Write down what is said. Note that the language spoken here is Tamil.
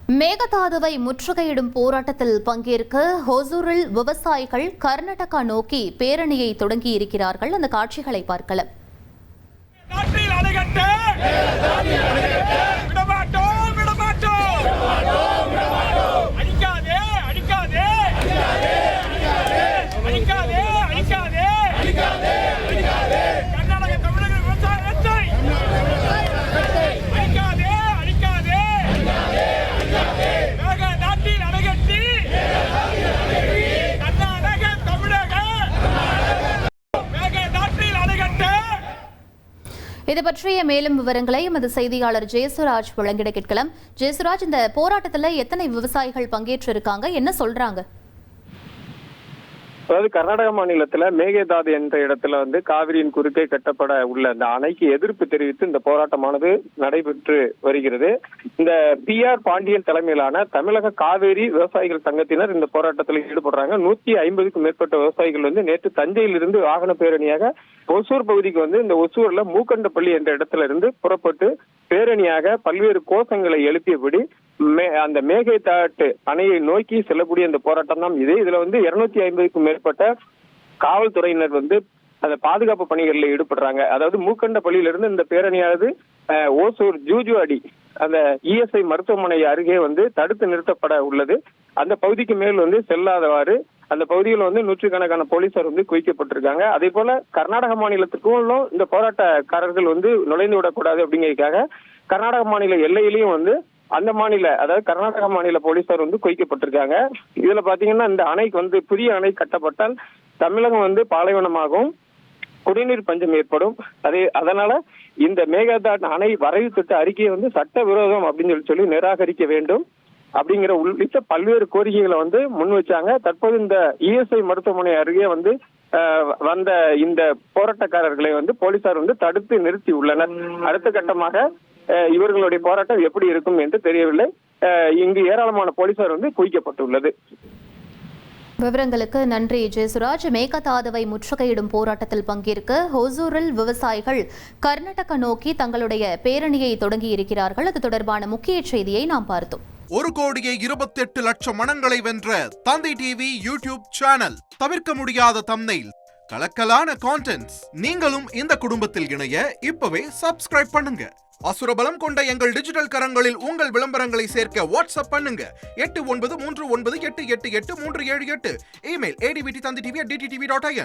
மேகதாதுவை முற்றுகையிடும் போராட்டத்தில் பங்கேற்க ஹொசூரில் விவசாயிகள் கர்நாடகா நோக்கி பேரணியை தொடங்கியிருக்கிறார்கள். அந்த காட்சிகளை பார்க்கலாம். இது பற்றிய மேலும் விவரங்களை எமது செய்தியாளர் ஜெயசுராஜ் வழங்கிட கேட்கலாம். ஜெயசுராஜ், இந்த போராட்டத்தில் எத்தனை விவசாயிகள் பங்கேற்றிருக்காங்க, என்ன சொல்றாங்க? அதாவது கர்நாடக மாநிலத்துல மேகதாது என்ற இடத்துல காவிரியின் குறுக்கே கட்டப்பட உள்ள அந்த அணைக்கு எதிர்ப்பு தெரிவித்து இந்த போராட்டமானது நடைபெற்று வருகிறது. இந்த PR பாண்டியன் தலைமையிலான தமிழக காவேரி விவசாயிகள் சங்கத்தினர் இந்த போராட்டத்தில் ஈடுபடுறாங்க. 150க்கும் மேற்பட்ட விவசாயிகள் நேற்று தஞ்சையிலிருந்து வாகன பேரணியாக ஒசூர் பகுதிக்கு இந்த ஒசூர்ல மூக்கண்டப்பள்ளி என்ற இடத்துல இருந்து புறப்பட்டு பேரணியாக பல்வேறு கோஷங்களை எழுப்பியபடி அந்த மேகதாட்டு அணையை நோக்கி செல்லக்கூடிய இந்த போராட்டம் தான் இது. இதுல 250க்கும் மேற்பட்ட காவல்துறையினர் அந்த பாதுகாப்பு பணிகளில் ஈடுபடுறாங்க. அதாவது மூக்கண்டப்பள்ளியிலிருந்து இந்த பேரணியானது ஓசூர் ஜூஜுவாடி அந்த ESI மருத்துவமனை அருகே தடுத்து நிறுத்தப்பட உள்ளது. அந்த பகுதிக்கு மேல் செல்லாதவாறு அந்த பகுதியில் நூற்றுக்கணக்கான போலீசார் குவிக்கப்பட்டிருக்காங்க. அதே போல கர்நாடக மாநிலத்துக்கும் இந்த போராட்டக்காரர்கள் நுழைந்து விடக்கூடாது அப்படிங்கிறதுக்காக கர்நாடக மாநில எல்லையிலையும் அந்த மாநில அதாவது கர்நாடக மாநில போலீசார் குவிக்கப்பட்டிருக்காங்க. இதுல பாத்தீங்கன்னா இந்த அணைக்கு புதிய அணை கட்டப்பட்டால் தமிழகம் பாலைவனமாகவும் குடிநீர் பஞ்சம் ஏற்படும். அதனால இந்த மேகதாட்டு அணை வரைவு திட்ட அறிக்கையை சட்ட விரோதம் அப்படின்னு சொல்லி நிராகரிக்க வேண்டும் அப்படிங்கிற உள்ளிட்ட பல்வேறு கோரிக்கைகளை முன் வச்சாங்க. தற்போது இந்த ESI மருத்துவமனை அருகே வந்த இந்த போராட்டக்காரர்களை போலீசார் தடுத்து நிறுத்தி உள்ளனர். அடுத்த கட்டமாக இவர்களுடைய போராட்டம் எப்படி இருக்கும் என்று தெரியவில்லை. இங்கு ஏராளமான போலீசார் குவிக்கப்பட்டுள்ளது. விவரங்களுக்கு நன்றி ஜெயசுராஜ். மேகதாதுவை முற்றுகையிடும் போராட்டத்தில் பங்கேற்க ஹொசூரில் விவசாயிகள் கர்நாடகா நோக்கி தங்களுடைய பேரணியை தொடங்கியிருக்கிறார்கள். அது தொடர்பான முக்கிய செய்தியை நாம் பார்த்தோம். 1,28,00,000 மனங்களை வென்ற தந்தை டிவி யூடியூப் சேனல். தவிர்க்க முடியாத தம்ப்நெயில், கலக்கலான கான்டென்ட்ஸ். நீங்களும் இந்த குடும்பத்தில் இணைய இப்பவே சப்ஸ்கிரைப் பண்ணுங்க. அசுரபலம் கொண்ட எங்கள் டிஜிட்டல் கரங்களில் உங்கள் விளம்பரங்களை சேர்க்க வாட்ஸ்அப் பண்ணுங்க. 8939888838. Email advttv@dttv.in.